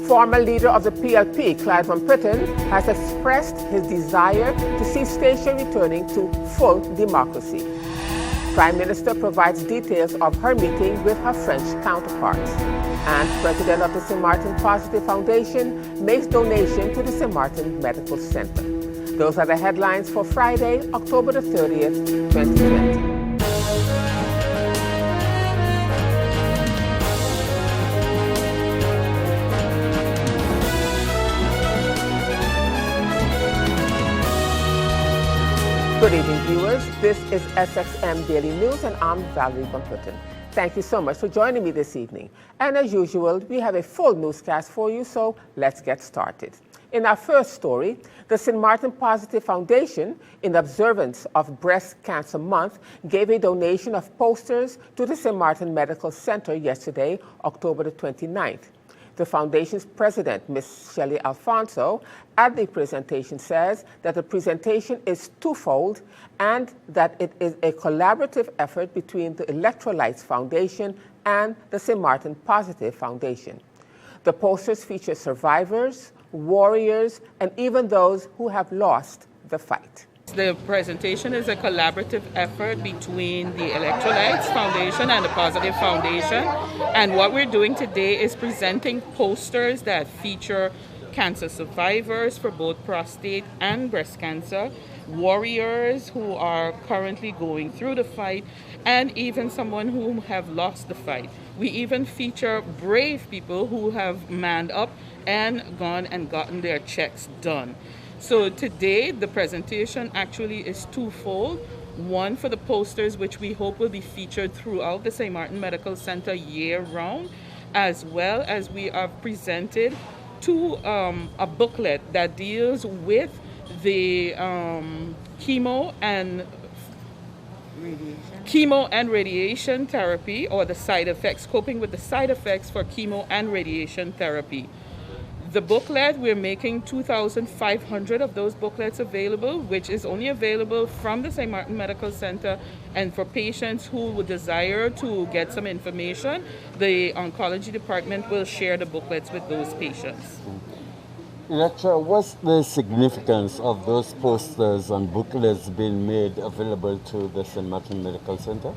Former leader of the PLP, Clyde Van Putten, has expressed his desire to see Statia returning to full democracy. Prime Minister provides details of her meeting with her French counterparts. And President of the St. Martin Positive Foundation makes donation to the St. Martin Medical Center. Those are the headlines for Friday, October the 30th, 2020. Good evening, viewers. This is SXM Daily News, and I'm Valerie Van Putten. Thank you so much for joining me this evening. And as usual, we have a full newscast for you, so let's get started. In our first story, the St. Martin Positive Foundation, in observance of Breast Cancer Month, gave a donation of posters to the St. Martin Medical Center yesterday, October the 29th. The foundation's president, Ms. Shelley Alfonso, at the presentation says that the presentation is twofold and that it is a collaborative effort between the Electrolytes Foundation and the St. Martin Positive Foundation. The posters feature survivors, warriors, and even those who have lost the fight. The presentation is a collaborative effort between the Electrolytes Foundation and the Positive Foundation. And what we're doing today is presenting posters that feature cancer survivors for both prostate and breast cancer, warriors who are currently going through the fight, and even someone who have lost the fight. We even feature brave people who have manned up and gone and gotten their checks done. So today, the presentation actually is twofold. One for the posters, which we hope will be featured throughout the St. Martin Medical Center year-round, as well as we have presented a booklet that deals with the chemo and radiation therapy, or the side effects, coping with the side effects for chemo and radiation therapy. The booklet, we're making 2,500 of those booklets available, which is only available from the St. Martin Medical Center. And for patients who would desire to get some information, the oncology department will share the booklets with those patients. Lecturer, what's the significance of those posters and booklets being made available to the St. Martin Medical Center?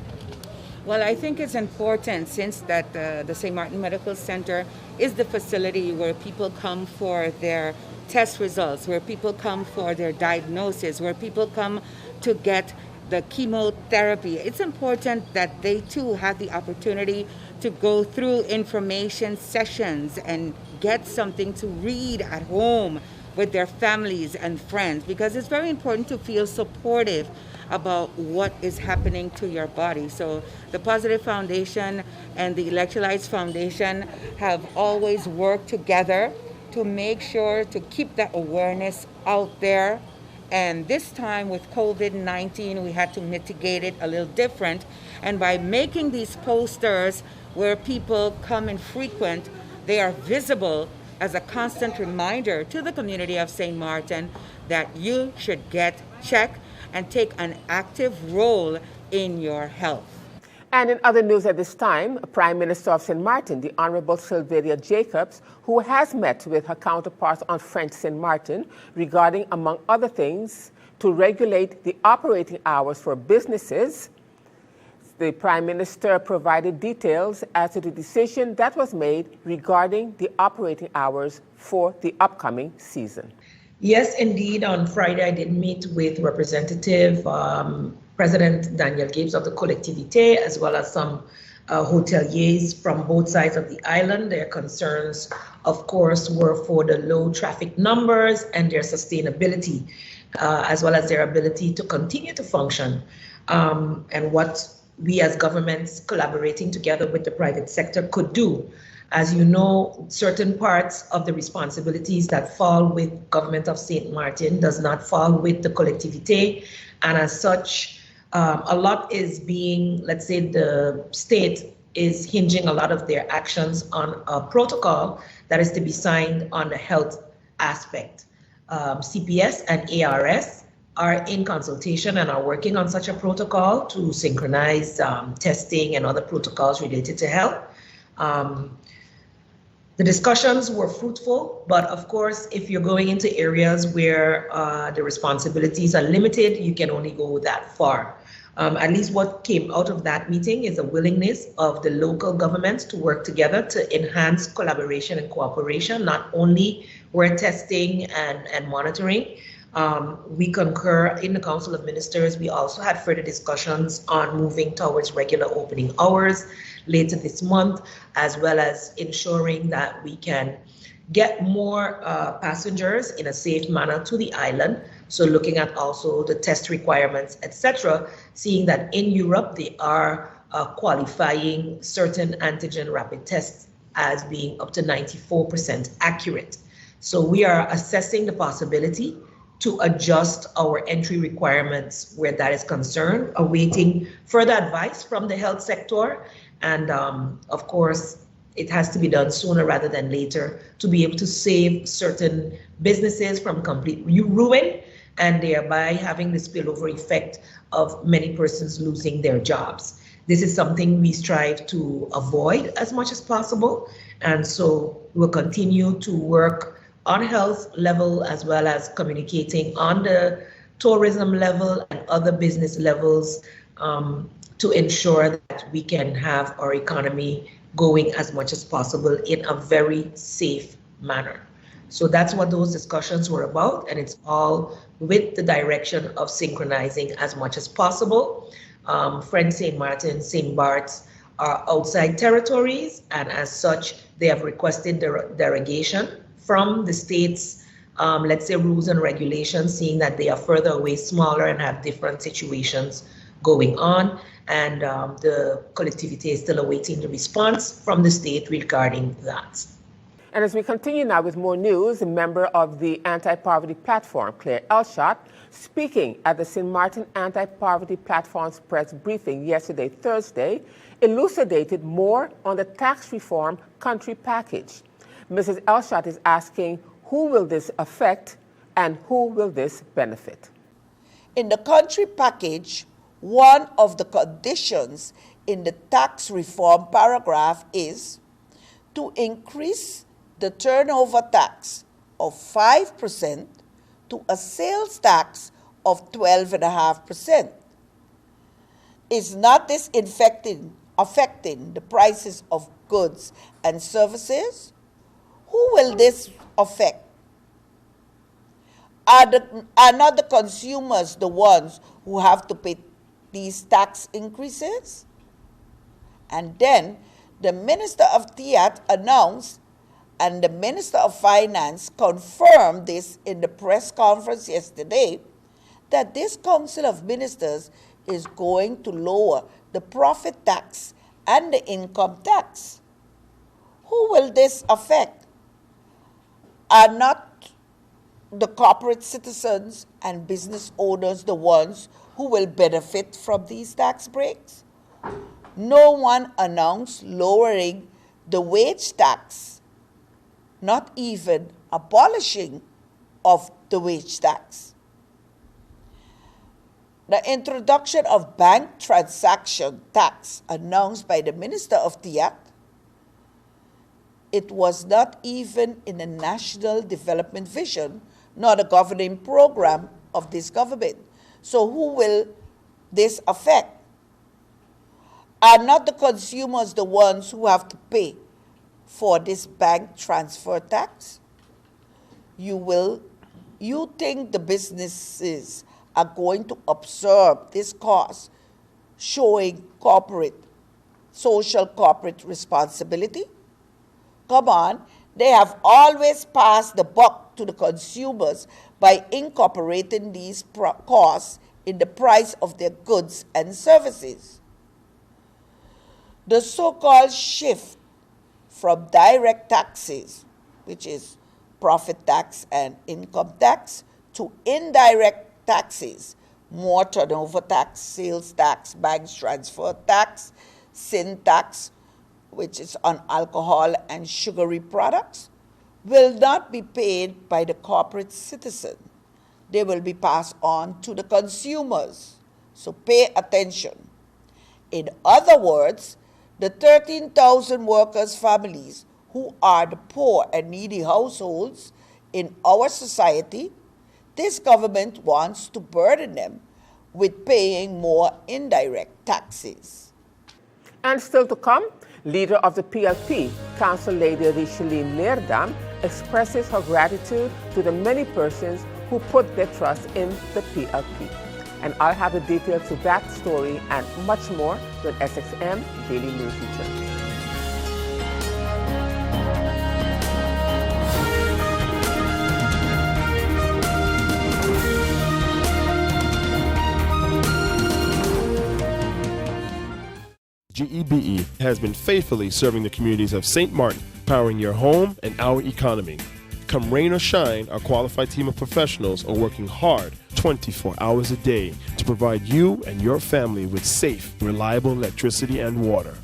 Well, I think it's important since that the St. Martin Medical Center is the facility where people come for their test results, where people come for their diagnosis, where people come to get the chemotherapy. It's important that they too have the opportunity to go through information sessions and get something to read at home with their families and friends, because it's very important to feel supportive about what is happening to your body. So the Positive Foundation and the Electrolytes Foundation have always worked together to make sure to keep that awareness out there. And this time with COVID-19, we had to mitigate it a little different. And by making these posters where people come and frequent, they are visible as a constant reminder to the community of St. Martin that you should get checked and take an active role in your health. And in other news at this time, Prime Minister of St. Martin, the Honorable Sylvia Jacobs, who has met with her counterparts on French St. Martin regarding, among other things, to regulate the operating hours for businesses. The Prime Minister provided details as to the decision that was made regarding the operating hours for the upcoming season. Yes, indeed. On Friday, I did meet with Representative President Daniel Gibbs of the Collectivité, as well as some hoteliers from both sides of the island. Their concerns, of course, were for the low traffic numbers and their sustainability, as well as their ability to continue to function, and what we as governments collaborating together with the private sector could do. As you know, certain parts of the responsibilities that fall with government of St. Martin does not fall with the collectivité. And as such, a lot is being, let's say the state is hinging a lot of their actions on a protocol that is to be signed on the health aspect. CPS and ARS are in consultation and are working on such a protocol to synchronize testing and other protocols related to health. The discussions were fruitful, but of course, if you're going into areas where the responsibilities are limited, you can only go that far. At least what came out of that meeting is a willingness of the local governments to work together to enhance collaboration and cooperation, not only where testing and monitoring. We concur in the Council of Ministers. We also had further discussions on moving towards regular opening hours later this month, as well as ensuring that we can get more passengers in a safe manner to the island. So looking at also the test requirements, etc., seeing that in Europe they are qualifying certain antigen rapid tests as being up to 94% accurate. So we are assessing the possibility to adjust our entry requirements where that is concerned, awaiting further advice from the health sector. And of course, it has to be done sooner rather than later to be able to save certain businesses from complete ruin and thereby having the spillover effect of many persons losing their jobs. This is something we strive to avoid as much as possible. And so we'll continue to work on health level as well as communicating on the tourism level and other business levels to ensure that we can have our economy going as much as possible in a very safe manner. So that's what those discussions were about, and it's all with the direction of synchronizing as much as possible. Friend St. Martin, St. Bart's are outside territories, and as such, they have requested derogation from the state's, let's say, rules and regulations, seeing that they are further away, smaller, and have different situations going on. And the collectivity is still awaiting the response from the state regarding that. And as we continue now with more news, a member of the anti-poverty platform, Claire Elshot, speaking at the St. Martin Anti-Poverty Platform's press briefing yesterday, Thursday, elucidated more on the tax reform country package. Mrs. Elshot is asking, who will this affect and who will this benefit? In the country package, one of the conditions in the tax reform paragraph is to increase the turnover tax of 5% to a sales tax of 12.5%. Is not this affecting the prices of goods and services? Who will this affect? Are not the consumers the ones who have to pay these tax increases? And then the Minister of TIAT announced, and the Minister of Finance confirmed this in the press conference yesterday, that this Council of Ministers is going to lower the profit tax and the income tax. Who will this affect? Are not the corporate citizens and business owners the ones who will benefit from these tax breaks? No one announced lowering the wage tax, not even abolishing of the wage tax. The introduction of bank transaction tax announced by the Minister of TIAT, it was not even in the national development vision nor the governing program of this government. So who will this affect? Are not the consumers the ones who have to pay for this bank transfer tax? You think the businesses are going to absorb this cost, showing social corporate responsibility? Come on, they have always passed the buck to the consumers by incorporating these costs in the price of their goods and services. The so-called shift from direct taxes, which is profit tax and income tax, to indirect taxes, more turnover tax, sales tax, bank transfer tax, sin tax, which is on alcohol and sugary products, will not be paid by the corporate citizen. They will be passed on to the consumers. So pay attention. In other words, the 13,000 workers' families who are the poor and needy households in our society, this government wants to burden them with paying more indirect taxes. And still to come, leader of the PLP, Council Lady Richeline Leerdam, expresses her gratitude to the many persons who put their trust in the PLP. And I'll have the details to that story and much more when SXM Daily News returns. GEBE has been faithfully serving the communities of St. Martin, powering your home and our economy. Come rain or shine, our qualified team of professionals are working hard 24 hours a day to provide you and your family with safe, reliable electricity and water.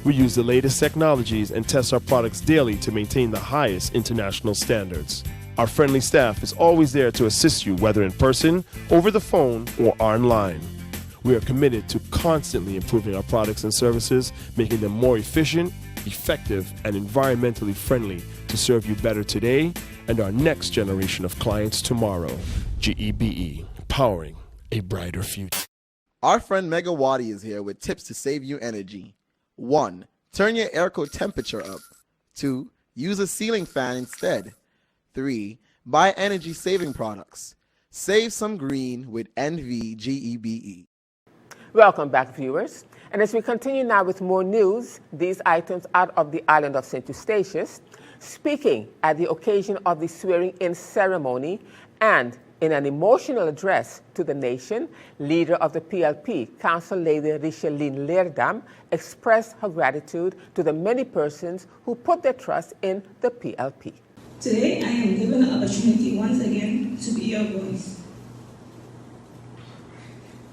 We use the latest technologies and test our products daily to maintain the highest international standards. Our friendly staff is always there to assist you, whether in person, over the phone, or online. We are committed to constantly improving our products and services, making them more efficient, effective, and environmentally friendly to serve you better today and our next generation of clients tomorrow. GEBE, powering a brighter future. Our friend Megawati is here with tips to save you energy. 1. Turn your airco temperature up. 2. Use a ceiling fan instead. 3. Buy energy-saving products. Save some green with NVGEBE. Welcome back, viewers. And as we continue now with more news, these items out of the island of St. Eustatius, speaking at the occasion of the swearing-in ceremony and in an emotional address to the nation, leader of the PLP, Council Lady Richeline Leerdam, expressed her gratitude to the many persons who put their trust in the PLP. Today, I am given the opportunity once again to be your voice,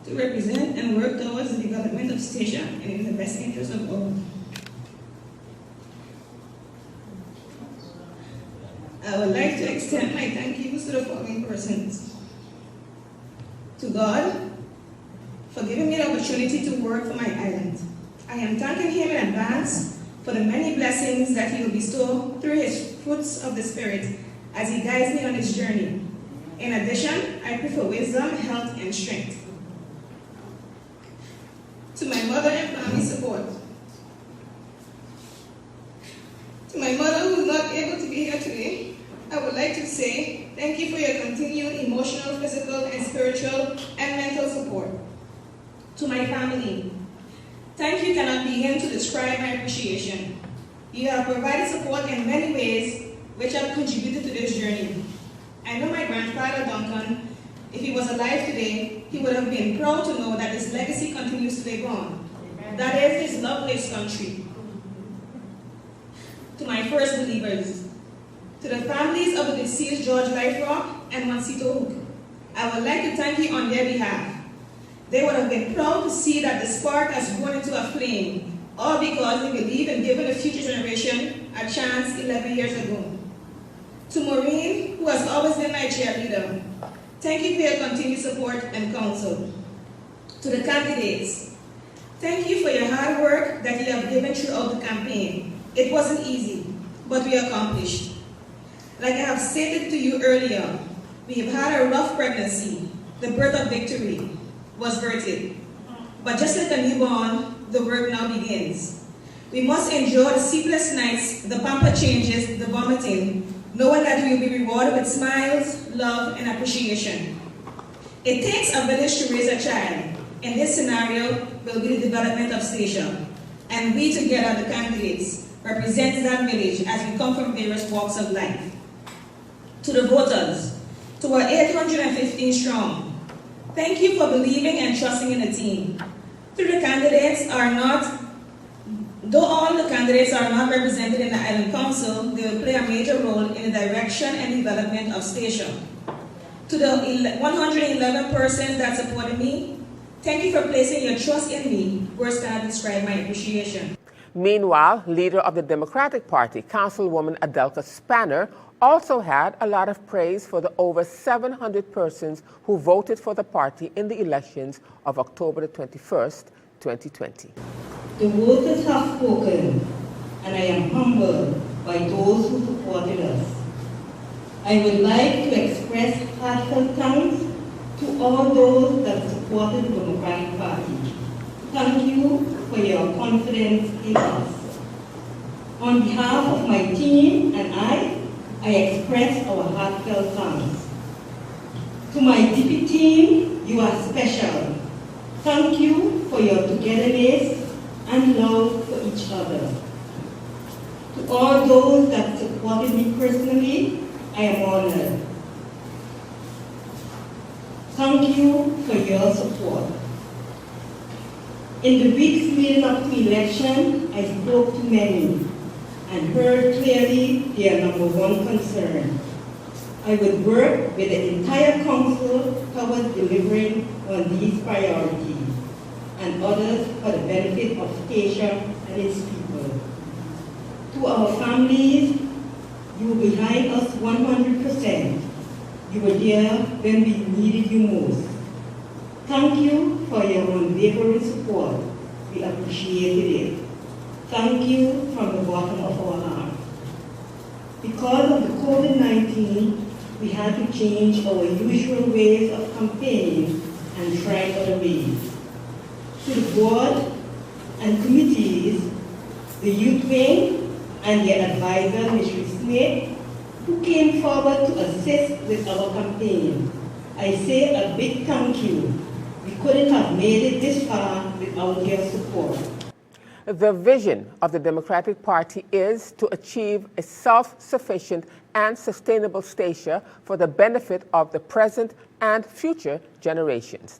to represent and work towards the development of Statia and in the best interest of all. I would like to extend my thank yous to the following persons. To God, for giving me the opportunity to work for my island. I am thanking Him in advance for the many blessings that He will bestow through His fruits of the Spirit as He guides me on this journey. In addition, I pray for wisdom, health, and strength. To my mother and family support. To my mother who is not able to be here today, I would like to say thank you for your continued emotional, physical, and spiritual and mental support. To my family, thank you cannot begin to describe my appreciation. You have provided support in many ways which have contributed to this journey. I know my grandfather Duncan, if he was alive today, he would have been proud to know that his legacy continues to live on. That is his love for his country. To my first believers, to the families of the deceased George Lifelock and Mansito Hook, I would like to thank you on their behalf. They would have been proud to see that the spark has grown into a flame, all because they believe in giving the future generation a chance 11 years ago. To Maureen, who has always been my cheerleader, thank you for your continued support and counsel. To the candidates, thank you for your hard work that you have given throughout the campaign. It wasn't easy, but we accomplished. Like I have stated to you earlier, we have had a rough pregnancy. The birth of victory was birthed. But just like a newborn, the work now begins. We must endure the sleepless nights, the pamper changes, the vomiting, knowing that we will be rewarded with smiles, love, and appreciation. It takes a village to raise a child. In this scenario, will be the development of Statia. And we together, the candidates, represent that village as we come from various walks of life. To the voters, to our 815 strong, thank you for believing and trusting in the team. Though all the candidates are not represented in the Island Council, they will play a major role in the direction and development of Statia. To the 111 persons that supported me, thank you for placing your trust in me. Words cannot describe my appreciation. Meanwhile, leader of the Democratic Party, Councilwoman Adelka Spanner, also had a lot of praise for the over 700 persons who voted for the party in the elections of October the 21st, 2020. The voters have spoken, and I am humbled by those who supported us. I would like to express heartfelt thanks to all those that supported the Democratic Party. Thank you for your confidence in us. On behalf of my team and I express our heartfelt thanks. To my DP team, you are special. Thank you for your togetherness and love for each other. To all those that supported me personally, I am honored. Thank you for your support. In the weeks leading up to election, I spoke to many and heard clearly their number one concern. I would work with the entire council towards delivering on these priorities and others for the benefit of Statia and its people. To our families, you were behind us 100%. You were there when we needed you most. Thank you for your unwavering support. We appreciated it. Thank you from the bottom of our heart. Because of the COVID-19, we had to change our usual ways of campaigning and try other ways. To the board and committees, the youth wing and their advisor, Ms. Smith, who came forward to assist with our campaign, I say a big thank you. We couldn't have made it this far without your support. The vision of the Democratic Party is to achieve a self-sufficient and sustainable Statia for the benefit of the present and future generations.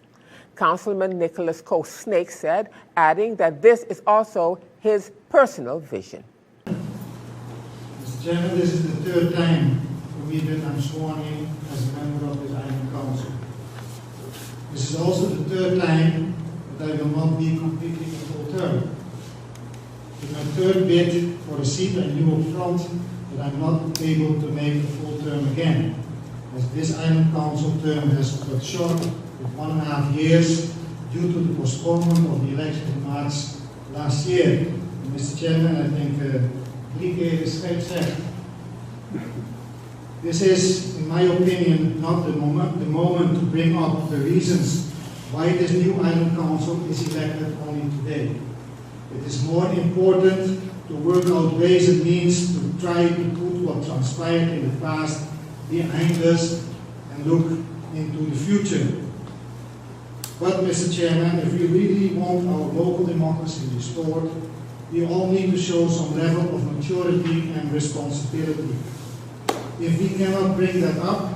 Councilman Nicholas Coe-Snake said, adding that this is also his personal vision. Mr. Chairman, this is the third time for me that I'm sworn in as a member of this Island Council. This is also the third time that I will not be completing a full term. With my third bid for a seat, I knew up front that I'm not able to make a full term again, as this Island Council term has got short with 1.5 years due to the postponement of the election in March last year. And Mr. Chairman, I think Lieke is said. This is, in my opinion, not the moment to bring up the reasons why this new Island Council is elected only today. It is more important to work out ways and means to try to put what transpired in the past behind us and look into the future. But, Mr. Chairman, if we really want our local democracy restored, we all need to show some level of maturity and responsibility. If we cannot bring that up,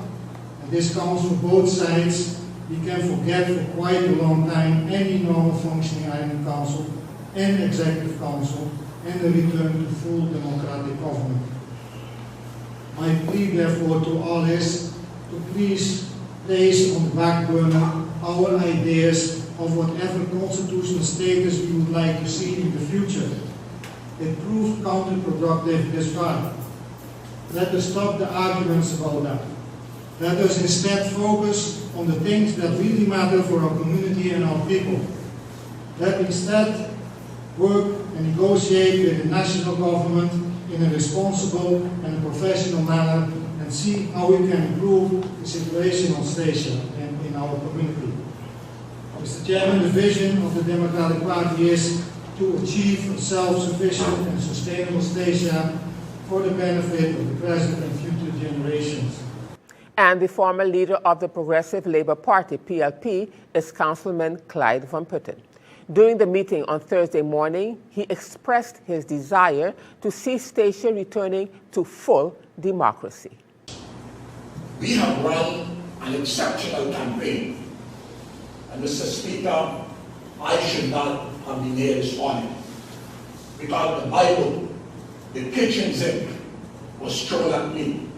and this counts for both sides, we can forget for quite a long time any normal functioning Island Council and Executive Council and a return to full democratic government. My plea, therefore, to all is to please place on the back burner our ideas of whatever constitutional status we would like to see in the future. It proved counterproductive this far. Let us stop the arguments about that. Let us instead focus on the things that really matter for our community and our people. Let instead work and negotiate with the national government in a responsible and a professional manner and see how we can improve the situation on Statia and in our community. Mr. Chairman, the vision of the Democratic Party is to achieve a self-sufficient and sustainable Statia for the benefit of the present and future generations. And the former leader of the Progressive Labour Party, PLP, is Councilman Clyde Van Putten. During the meeting on Thursday morning, he expressed his desire to see Statia returning to full democracy. We have run an exceptional campaign. And Mr. Speaker, I should not have been here this morning because the Bible, the kitchen sink, was thrown at me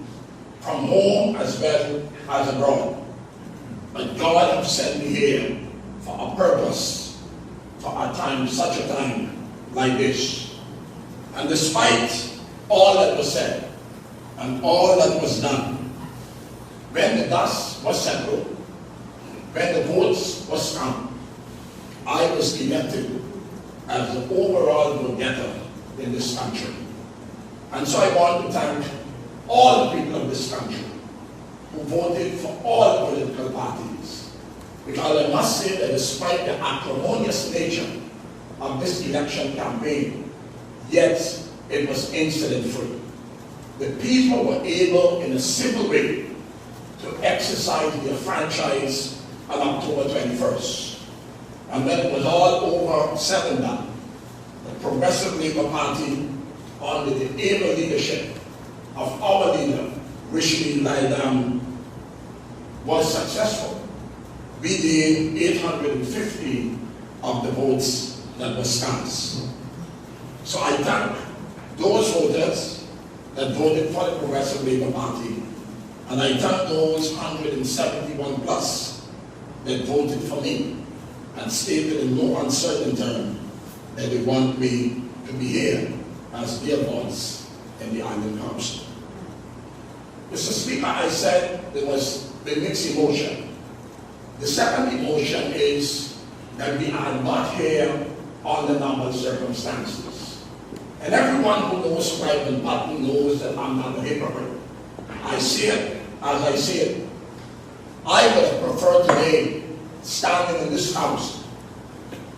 from home as well as abroad. But God has sent me here for a purpose, for a time, such a time like this. And despite all that was said and all that was done, when the dust was settled, when the votes was counted, I was elected as the overall vote getter in this country. And so I want to thank all the people of this country who voted for all political parties. Because I must say that despite the acrimonious nature of this election campaign, yet it was incident-free. The people were able, in a civil way, to exercise their franchise on October 21st. And when it was all over, said and done, the Progressive Labour Party, under the able leadership of our leader, Rishi Laidam, was successful. We gained 850 of the votes that were cast. So I thank those voters that voted for the Progressive Labour Party, and I thank those 171 plus that voted for me and stated in no uncertain term that they want me to be here as their voice in the Island Council. Mr. Speaker, I said there was a mixed emotion. The second emotion is that we are not here under normal circumstances. And everyone who knows Clive Button knows that I'm not a hypocrite. I see it as I see it. I would have preferred today, standing in this House,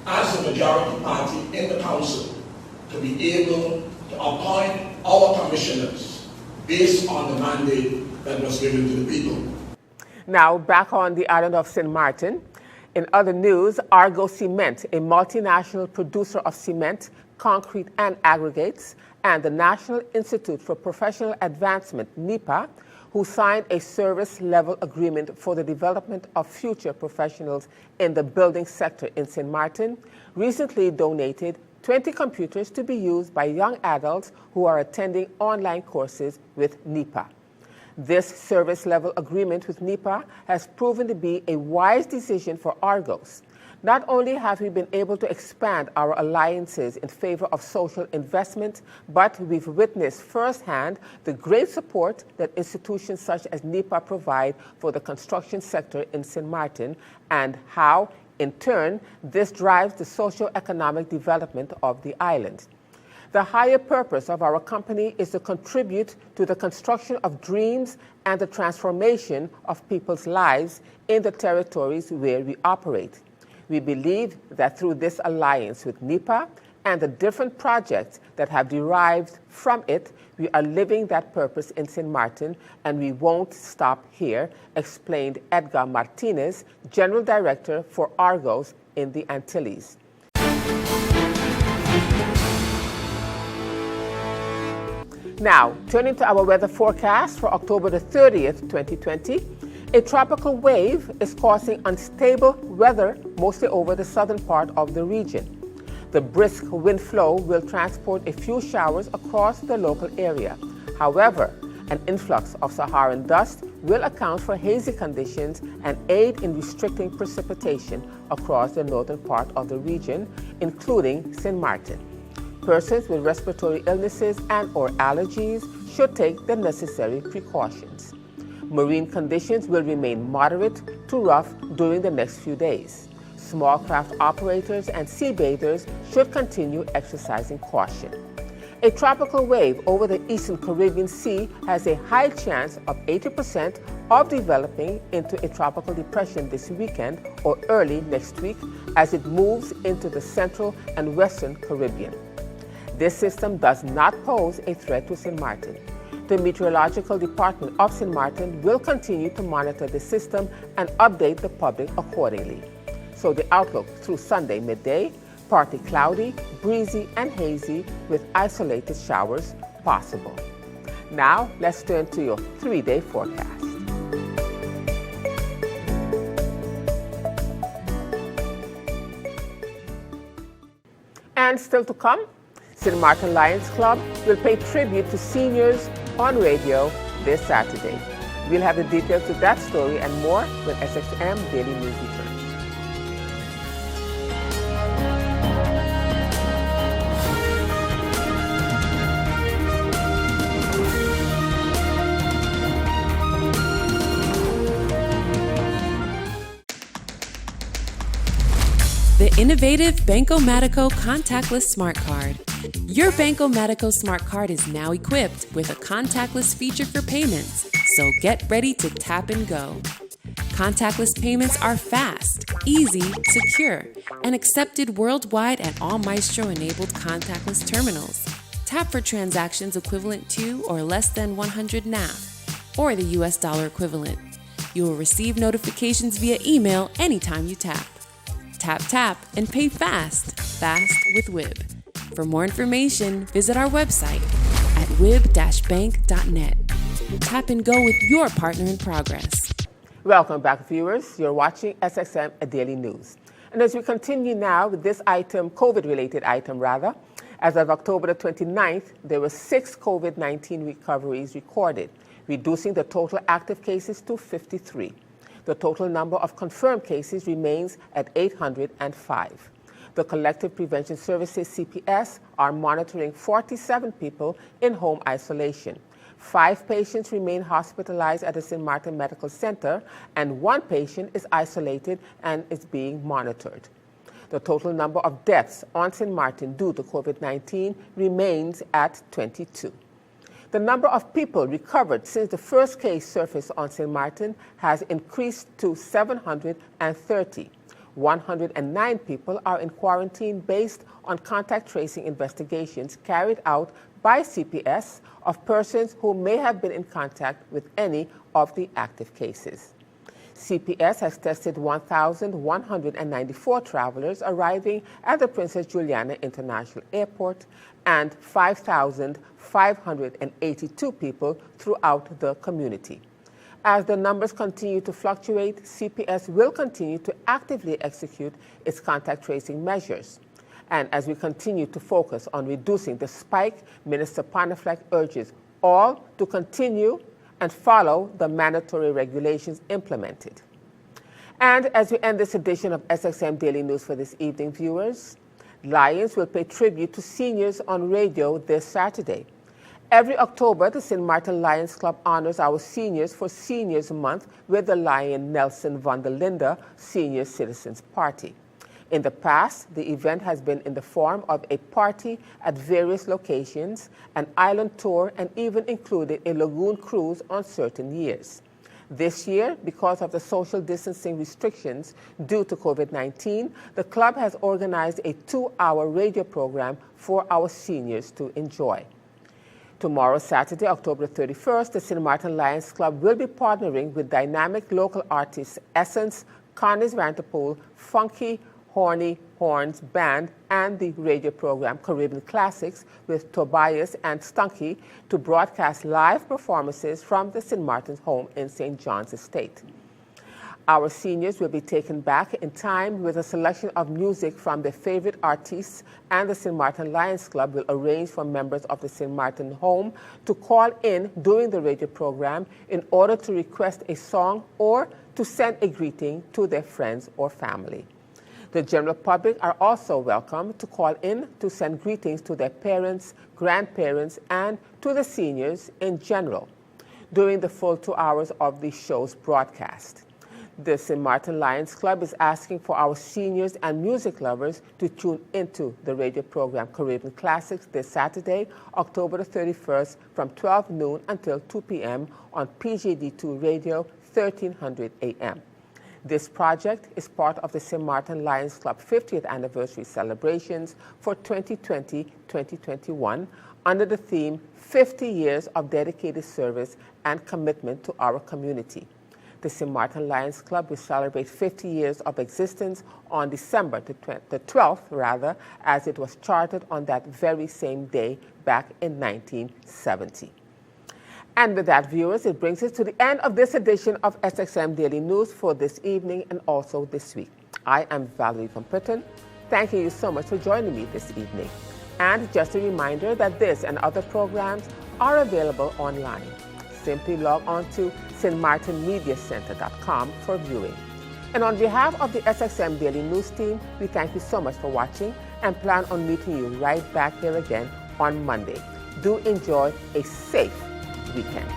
as the majority party in the Council, to be able to appoint our commissioners based on the mandate that was given to the people. Now, back on the island of St. Martin. In other news, Argo Cement, a multinational producer of cement, concrete, and aggregates, and the National Institute for Professional Advancement, NIPA, who signed a service-level agreement for the development of future professionals in the building sector in St. Martin, recently donated 20 computers to be used by young adults who are attending online courses with NIPA. This service-level agreement with NIPA has proven to be a wise decision for Argos. Not only have we been able to expand our alliances in favor of social investment, but we've witnessed firsthand the great support that institutions such as NIPA provide for the construction sector in St. Martin, and how, in turn, this drives the socio-economic development of the island. The higher purpose of our company is to contribute to the construction of dreams and the transformation of people's lives in the territories where we operate. We believe that through this alliance with NIPA and the different projects that have derived from it, we are living that purpose in St. Martin, and we won't stop here, explained Edgar Martinez, General Director for Argos in the Antilles. Now, turning to our weather forecast for October the 30th, 2020, a tropical wave is causing unstable weather mostly over the southern part of the region. The brisk wind flow will transport a few showers across the local area. However, an influx of Saharan dust will account for hazy conditions and aid in restricting precipitation across the northern part of the region, including St. Martin. Persons with respiratory illnesses and/or allergies should take the necessary precautions. Marine conditions will remain moderate to rough during the next few days. Small craft operators and sea bathers should continue exercising caution. A tropical wave over the eastern Caribbean Sea has a high chance of 80% of developing into a tropical depression this weekend or early next week as it moves into the central and western Caribbean. This system does not pose a threat to St. Martin. The Meteorological Department of St. Martin will continue to monitor the system and update the public accordingly. So the outlook through Sunday midday, partly cloudy, breezy, and hazy with isolated showers possible. Now, let's turn to your 3-day forecast. And still to come, St. Martin Lions Club will pay tribute to seniors on radio this Saturday. We'll have the details to that story and more when SXM Daily News returns. The innovative Banco Matico Contactless Smart Card. Your Banco Matico Smart Card is now equipped with a contactless feature for payments, so get ready to tap and go. Contactless payments are fast, easy, secure, and accepted worldwide at all Maestro-enabled contactless terminals. Tap for transactions equivalent to or less than 100 NAF, or the US dollar equivalent. You will receive notifications via email anytime you tap. Tap, tap, and pay fast with WIB. For more information, visit our website at wib-bank.net. Tap and go with your partner in progress. Welcome back, viewers. You're watching SXM Daily News. And as we continue now with this item, COVID-related item rather, as of October the 29th, there were 6 COVID-19 recoveries recorded, reducing the total active cases to 53. The total number of confirmed cases remains at 805. The Collective Prevention Services, CPS, are monitoring 47 people in home isolation. 5 patients remain hospitalized at the St. Martin Medical Center, and 1 patient is isolated and is being monitored. The total number of deaths on St. Martin due to COVID-19 remains at 22. The number of people recovered since the first case surfaced on St. Martin has increased to 730. 109 people are in quarantine based on contact tracing investigations carried out by CPS of persons who may have been in contact with any of the active cases. CPS has tested 1,194 travelers arriving at the Princess Juliana International Airport and 5,582 people throughout the community. As the numbers continue to fluctuate, CPS will continue to actively execute its contact tracing measures. And as we continue to focus on reducing the spike, Minister Panafleck urges all to continue and follow the mandatory regulations implemented. And as we end this edition of SXM Daily News for this evening, viewers, Lions will pay tribute to seniors on radio this Saturday. Every October, the St. Martin Lions Club honors our seniors for Seniors Month with the Lion Nelson van der Linde Senior Citizens Party. In the past, the event has been in the form of a party at various locations, an island tour, and even included a lagoon cruise on certain years. This year, because of the social distancing restrictions due to COVID-19, the club has organized a 2-hour radio program for our seniors to enjoy. Tomorrow, Saturday, October 31st, the St. Martin Lions Club will be partnering with dynamic local artists Essence, Connie's Vanterpool, Funky, Horny Horns Band, and the radio program Caribbean Classics with Tobias and Stunky to broadcast live performances from the St. Martin's home in St. John's Estate. Our seniors will be taken back in time with a selection of music from their favorite artists, and the St. Martin Lions Club will arrange for members of the St. Martin home to call in during the radio program in order to request a song or to send a greeting to their friends or family. The general public are also welcome to call in to send greetings to their parents, grandparents, and to the seniors in general during the full 2 hours of the show's broadcast. The St. Martin Lions Club is asking for our seniors and music lovers to tune into the radio program Caribbean Classics this Saturday, October the 31st from 12 noon until 2 p.m. on PJD2 Radio, 1300 AM. This project is part of the St. Martin Lions Club 50th anniversary celebrations for 2020-2021 under the theme 50 Years of Dedicated Service and Commitment to Our Community. The St. Martin Lions Club will celebrate 50 years of existence on December the 12th, as it was chartered on that very same day back in 1970. And with that, viewers, it brings us to the end of this edition of SXM Daily News for this evening and also this week. I am Valerie Van Putten. Thank you so much for joining me this evening. And just a reminder that this and other programs are available online. Simply log on to stmartinmediacenter.com for viewing. And on behalf of the SXM Daily News team, we thank you so much for watching and plan on meeting you right back here again on Monday. Do enjoy a safe weekend.